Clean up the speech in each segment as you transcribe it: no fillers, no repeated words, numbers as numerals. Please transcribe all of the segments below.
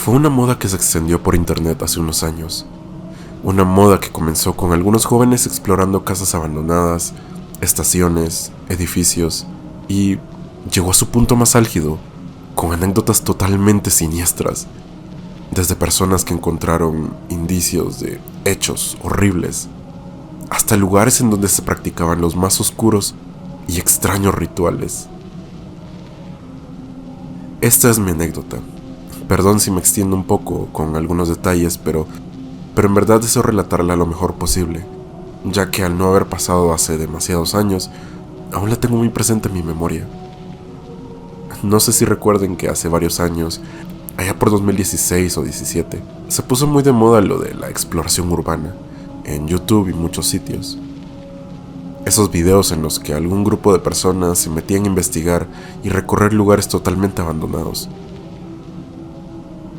Fue una moda que se extendió por internet hace unos años. Una moda que comenzó con algunos jóvenes explorando casas abandonadas, estaciones, edificios y llegó a su punto más álgido con anécdotas totalmente siniestras, desde personas que encontraron indicios de hechos horribles hasta lugares en donde se practicaban los más oscuros y extraños rituales. Esta es mi anécdota. Perdón si me extiendo un poco con algunos detalles, pero en verdad deseo relatarla lo mejor posible, ya que al no haber pasado hace demasiados años, aún la tengo muy presente en mi memoria. No sé si recuerden que hace varios años, allá por 2016 o 17, se puso muy de moda lo de la exploración urbana, en YouTube y muchos sitios. Esos videos en los que algún grupo de personas se metían a investigar y recorrer lugares totalmente abandonados.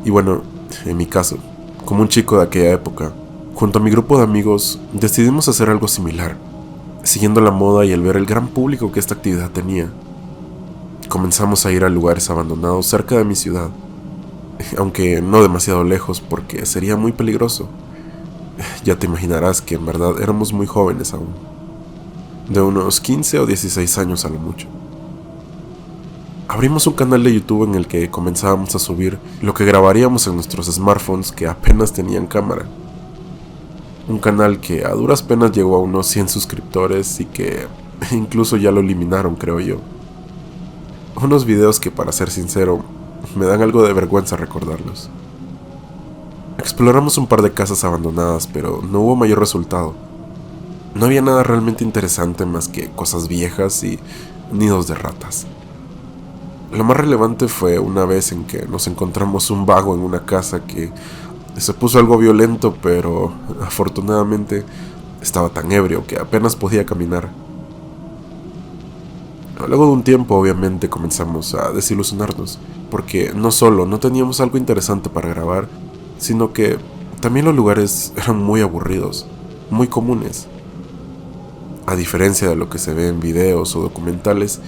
Y bueno, en mi caso, como un chico de aquella época, junto a mi grupo de amigos, decidimos hacer algo similar, siguiendo la moda y al ver el gran público que esta actividad tenía. Comenzamos a ir a lugares abandonados cerca de mi ciudad, aunque no demasiado lejos porque sería muy peligroso. Ya te imaginarás que en verdad éramos muy jóvenes aún, de unos 15 o 16 años a lo mucho. Abrimos un canal de YouTube en el que comenzábamos a subir lo que grabaríamos en nuestros smartphones que apenas tenían cámara. Un canal que a duras penas llegó a unos 100 suscriptores y que incluso ya lo eliminaron, creo yo. Unos videos que, para ser sincero, me dan algo de vergüenza recordarlos. Exploramos un par de casas abandonadas, pero no hubo mayor resultado. No había nada realmente interesante más que cosas viejas y nidos de ratas. Lo más relevante fue una vez en que nos encontramos un vago en una casa que se puso algo violento, pero afortunadamente estaba tan ebrio que apenas podía caminar. Luego de un tiempo, obviamente, comenzamos a desilusionarnos, porque no solo no teníamos algo interesante para grabar, sino que también los lugares eran muy aburridos, muy comunes. A diferencia de lo que se ve en videos o documentales,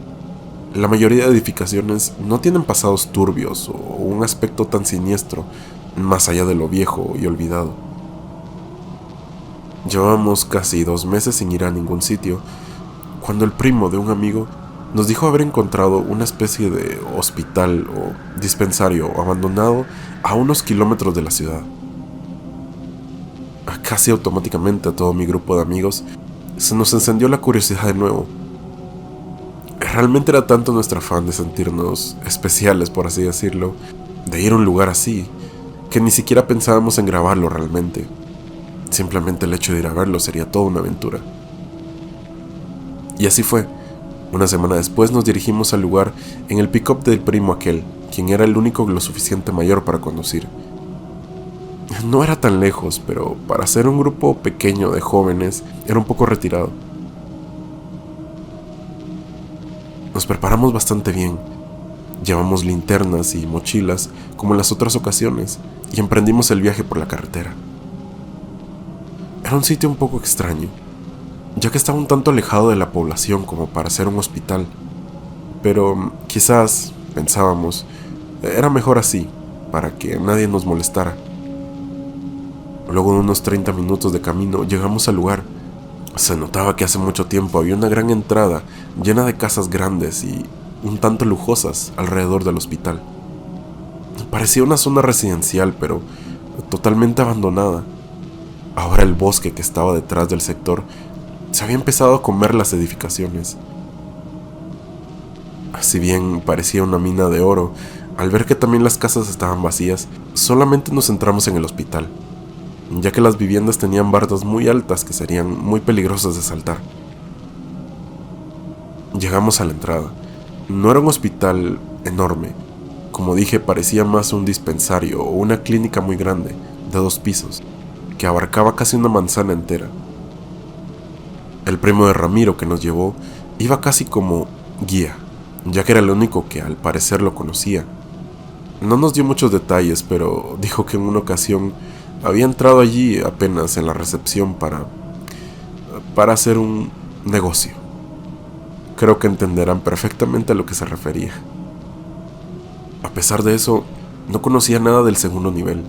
la mayoría de edificaciones no tienen pasados turbios o un aspecto tan siniestro, más allá de lo viejo y olvidado. Llevábamos casi 2 meses sin ir a ningún sitio, cuando el primo de un amigo nos dijo haber encontrado una especie de hospital o dispensario abandonado a unos kilómetros de la ciudad. Casi automáticamente a todo mi grupo de amigos se nos encendió la curiosidad de nuevo. Realmente era tanto nuestro afán de sentirnos especiales, por así decirlo, de ir a un lugar así, que ni siquiera pensábamos en grabarlo realmente. Simplemente el hecho de ir a verlo sería toda una aventura. Y así fue. Una semana después nos dirigimos al lugar en el pick-up del primo aquel, quien era el único lo suficiente mayor para conducir. No era tan lejos, pero para ser un grupo pequeño de jóvenes era un poco retirado. Nos preparamos bastante bien. Llevamos linternas y mochilas como en las otras ocasiones y emprendimos el viaje por la carretera. Era un sitio un poco extraño, ya que estaba un tanto alejado de la población como para ser un hospital, pero quizás, pensábamos, era mejor así, para que nadie nos molestara. Luego de unos 30 minutos de camino llegamos al lugar. Se notaba que hace mucho tiempo había una gran entrada llena de casas grandes y un tanto lujosas alrededor del hospital. Parecía una zona residencial, pero totalmente abandonada. Ahora el bosque que estaba detrás del sector se había empezado a comer las edificaciones. Si bien parecía una mina de oro, al ver que también las casas estaban vacías, solamente nos centramos en el hospital, ya que las viviendas tenían bardas muy altas que serían muy peligrosas de saltar. Llegamos a la entrada. No era un hospital enorme. Como dije, parecía más un dispensario o una clínica muy grande, de 2 pisos, que abarcaba casi una manzana entera. El primo de Ramiro que nos llevó iba casi como guía, ya que era el único que al parecer lo conocía. No nos dio muchos detalles, pero dijo que en una ocasión había entrado allí apenas en la recepción para hacer un negocio. Creo que entenderán perfectamente a lo que se refería. A pesar de eso, No conocía nada del segundo nivel.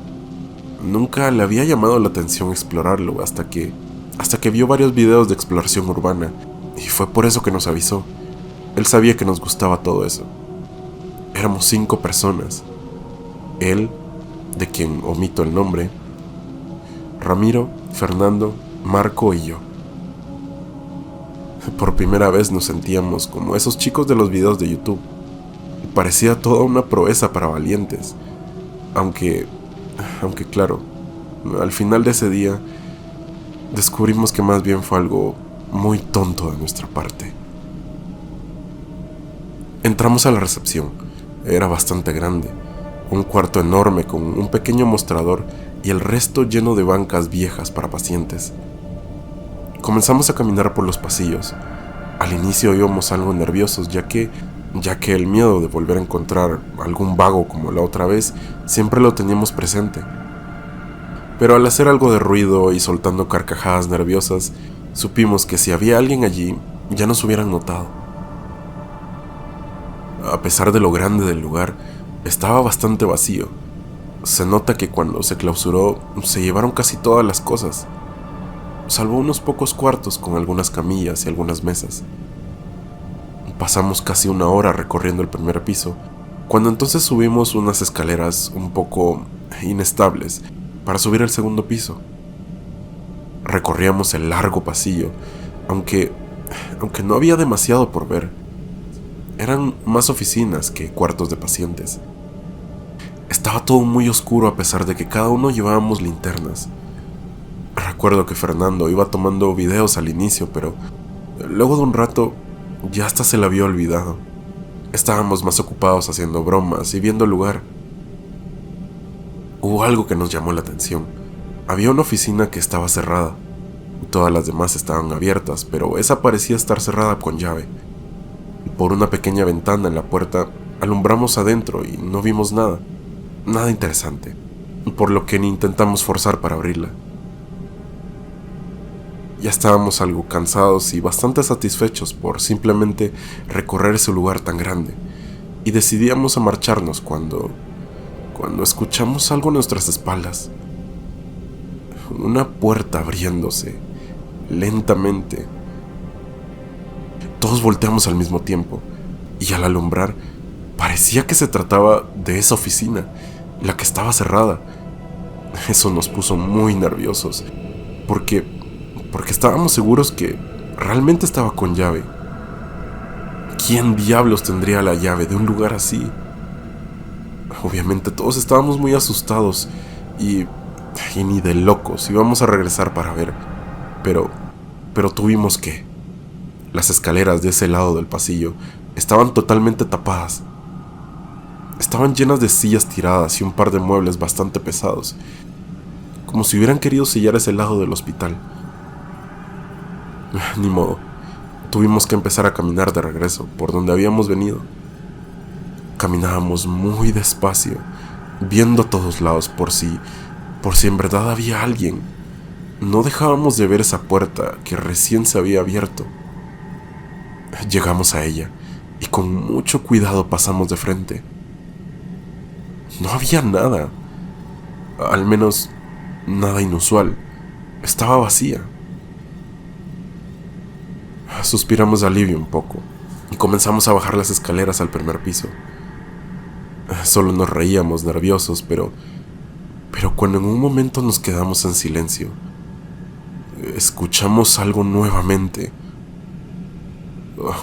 Nunca le había llamado la atención explorarlo hasta que vio varios videos de exploración urbana, y fue por eso que nos avisó. Él sabía que nos gustaba todo eso. Éramos 5 personas. Él, de quien omito el nombre, Ramiro, Fernando, Marco y yo. Por primera vez nos sentíamos como esos chicos de los videos de YouTube. Parecía toda una proeza para valientes. Aunque claro, al final de ese día descubrimos que más bien fue algo muy tonto de nuestra parte. Entramos a la recepción. Era bastante grande. Un cuarto enorme con un pequeño mostrador y el resto lleno de bancas viejas para pacientes. Comenzamos a caminar por los pasillos. Al inicio íbamos algo nerviosos, ya que el miedo de volver a encontrar algún vago como la otra vez siempre lo teníamos presente. Pero al hacer algo de ruido y soltando carcajadas nerviosas, supimos que si había alguien allí, ya nos hubieran notado. A pesar de lo grande del lugar, estaba bastante vacío. Se nota que cuando se clausuró, se llevaron casi todas las cosas, salvo unos pocos cuartos con algunas camillas y algunas mesas. Pasamos casi una hora recorriendo el primer piso, cuando entonces subimos unas escaleras un poco inestables para subir al segundo piso. Recorríamos el largo pasillo, aunque no había demasiado por ver. Eran más oficinas que cuartos de pacientes. Estaba todo muy oscuro a pesar de que cada uno llevábamos linternas. Recuerdo que Fernando iba tomando videos al inicio, pero luego de un rato ya hasta se le había olvidado. Estábamos más ocupados haciendo bromas y viendo el lugar. Hubo algo que nos llamó la atención. Había una oficina que estaba cerrada. Todas las demás estaban abiertas, pero esa parecía estar cerrada con llave. Por una pequeña ventana en la puerta alumbramos adentro y no vimos nada interesante, por lo que ni intentamos forzar para abrirla. Ya estábamos algo cansados y bastante satisfechos por simplemente recorrer ese lugar tan grande, y decidíamos a marcharnos cuando escuchamos algo a nuestras espaldas. Una puerta abriéndose lentamente. Todos volteamos al mismo tiempo, y al alumbrar parecía que se trataba de esa oficina, la que estaba cerrada. Eso nos puso muy nerviosos, porque estábamos seguros que realmente estaba con llave. ¿Quién diablos tendría la llave de un lugar así? Obviamente todos estábamos muy asustados y ni de locos íbamos a regresar para ver, pero tuvimos que. Las escaleras de ese lado del pasillo estaban totalmente tapadas. Estaban llenas de sillas tiradas y un par de muebles bastante pesados, como si hubieran querido sellar ese lado del hospital. Ni modo, tuvimos que empezar a caminar de regreso por donde habíamos venido. Caminábamos muy despacio, viendo a todos lados por si en verdad había alguien. No dejábamos de ver esa puerta que recién se había abierto. Llegamos a ella y con mucho cuidado pasamos de frente. No había nada, al menos nada inusual. Estaba vacía. Suspiramos de alivio un poco y comenzamos a bajar las escaleras al primer piso. Solo nos reíamos nerviosos, pero cuando en un momento nos quedamos en silencio, escuchamos algo nuevamente.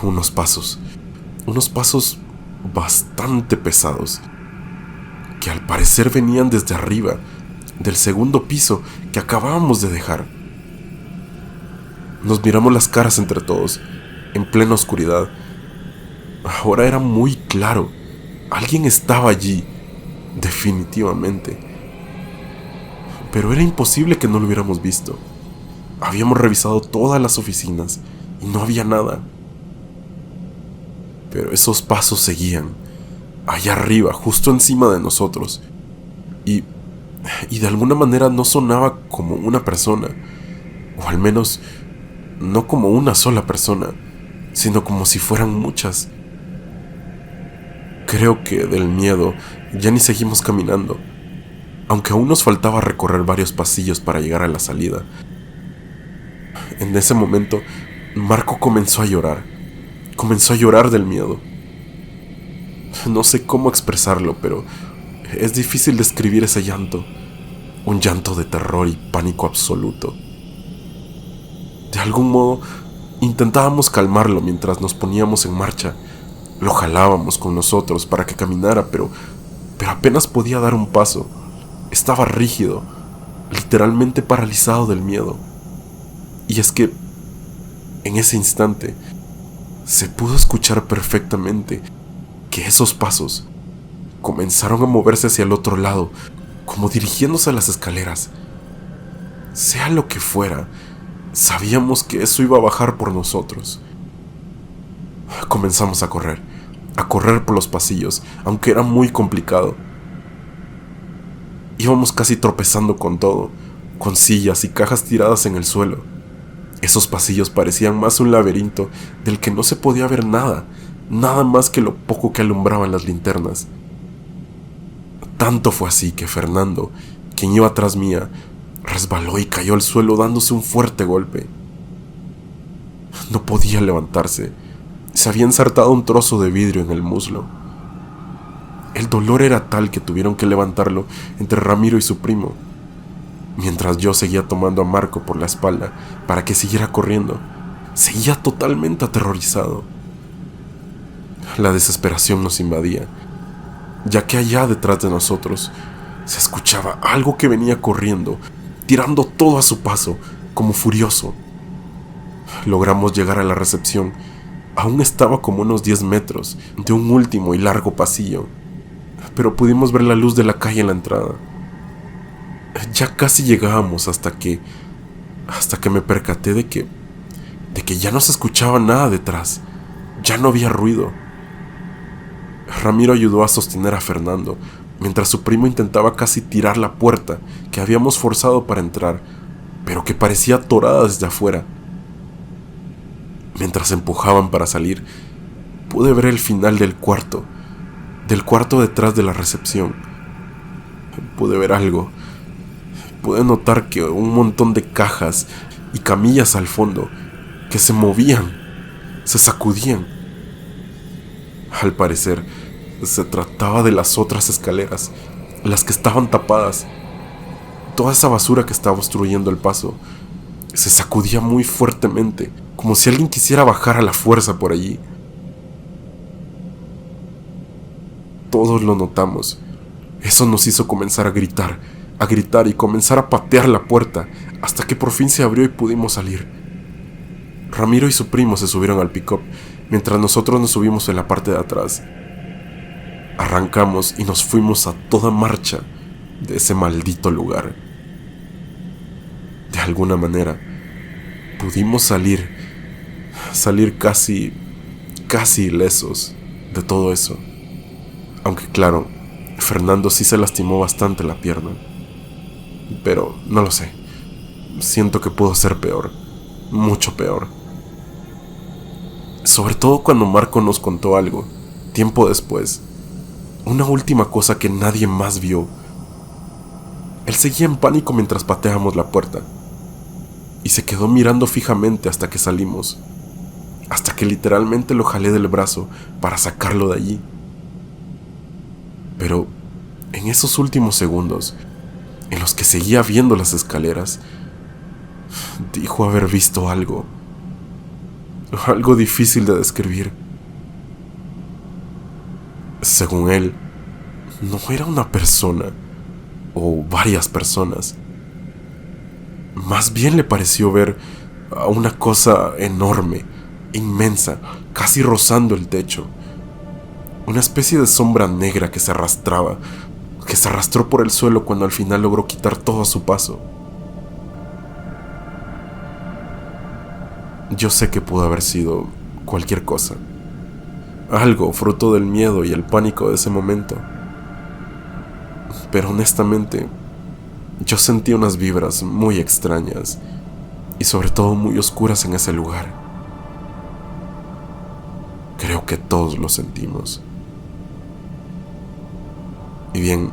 Unos pasos bastante pesados, que al parecer venían desde arriba, del segundo piso que acabábamos de dejar. Nos miramos las caras entre todos, en plena oscuridad. Ahora era muy claro, alguien estaba allí, definitivamente. Pero era imposible que no lo hubiéramos visto. Habíamos revisado todas las oficinas y no había nada. Pero esos pasos seguían, allá arriba, justo encima de nosotros. Y de alguna manera no sonaba como una persona, o al menos no como una sola persona, sino como si fueran muchas. Creo que del miedo ya ni seguimos caminando, aunque aún nos faltaba recorrer varios pasillos para llegar a la salida. En ese momento, Marco comenzó a llorar del miedo. No sé cómo expresarlo, pero es difícil describir ese llanto, un llanto de terror y pánico absoluto. De algún modo, intentábamos calmarlo mientras nos poníamos en marcha. Lo jalábamos con nosotros para que caminara, pero apenas podía dar un paso. Estaba rígido, literalmente paralizado del miedo. Y es que, en ese instante, se pudo escuchar perfectamente que esos pasos comenzaron a moverse hacia el otro lado, como dirigiéndose a las escaleras. Sea lo que fuera, sabíamos que eso iba a bajar por nosotros. Comenzamos a correr por los pasillos, aunque era muy complicado. Íbamos casi tropezando con todo, con sillas y cajas tiradas en el suelo. Esos pasillos parecían más un laberinto del que no se podía ver nada más que lo poco que alumbraban las linternas. Tanto fue así que Fernando, quien iba atrás mía, resbaló y cayó al suelo dándose un fuerte golpe. No podía levantarse. Se había ensartado un trozo de vidrio en el muslo. El dolor era tal que tuvieron que levantarlo entre Ramiro y su primo, mientras yo seguía tomando a Marco por la espalda para que siguiera corriendo. Seguía totalmente aterrorizado. La desesperación nos invadía, ya que allá detrás de nosotros se escuchaba algo que venía corriendo, tirando todo a su paso, como furioso. Logramos llegar a la recepción. Aún estaba como unos 10 metros de un último y largo pasillo, pero pudimos ver la luz de la calle en la entrada. Ya casi llegábamos hasta que me percaté de que ya no se escuchaba nada detrás. Ya no había ruido. Ramiro ayudó a sostener a Fernando, mientras su primo intentaba casi tirar la puerta que habíamos forzado para entrar, pero que parecía atorada desde afuera. Mientras empujaban para salir, pude ver el final del cuarto detrás de la recepción. Pude ver algo. Pude notar que un montón de cajas y camillas al fondo que se movían, se sacudían. Al parecer, se trataba de las otras escaleras, las que estaban tapadas. Toda esa basura que estaba obstruyendo el paso se sacudía muy fuertemente, como si alguien quisiera bajar a la fuerza por allí. Todos lo notamos. Eso nos hizo comenzar a gritar y comenzar a patear la puerta hasta que por fin se abrió y pudimos salir. Ramiro y su primo se subieron al pick-up mientras nosotros nos subimos en la parte de atrás. Arrancamos y nos fuimos a toda marcha de ese maldito lugar. De alguna manera pudimos salir casi ilesos de todo eso. Aunque claro, Fernando sí se lastimó bastante la pierna. Pero no lo sé. Siento que pudo ser peor. Mucho peor. Sobre todo cuando Marco nos contó algo, tiempo después. Una última cosa que nadie más vio. Él seguía en pánico mientras pateábamos la puerta. Y se quedó mirando fijamente hasta que salimos. Hasta que literalmente lo jalé del brazo para sacarlo de allí. Pero en esos últimos segundos, en los que seguía viendo las escaleras, dijo haber visto algo difícil de describir. Según él, no era una persona o varias personas. Más bien le pareció ver a una cosa enorme, inmensa, casi rozando el techo. Una especie de sombra negra que se arrastró por el suelo cuando al final logró quitar todo a su paso. Yo sé que pudo haber sido cualquier cosa. Algo fruto del miedo y el pánico de ese momento. Pero honestamente, yo sentí unas vibras muy extrañas y sobre todo muy oscuras en ese lugar. Creo que todos lo sentimos. Y bien,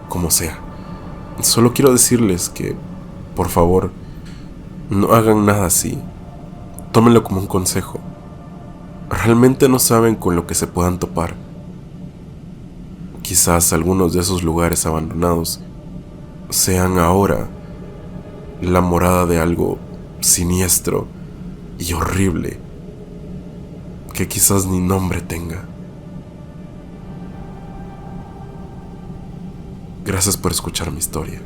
como sea, solo quiero decirles que, por favor, no hagan nada así. Tómenlo como un consejo. Realmente no saben con lo que se puedan topar. Quizás algunos de esos lugares abandonados sean ahora la morada de algo siniestro y horrible que quizás ni nombre tenga. Gracias por escuchar mi historia.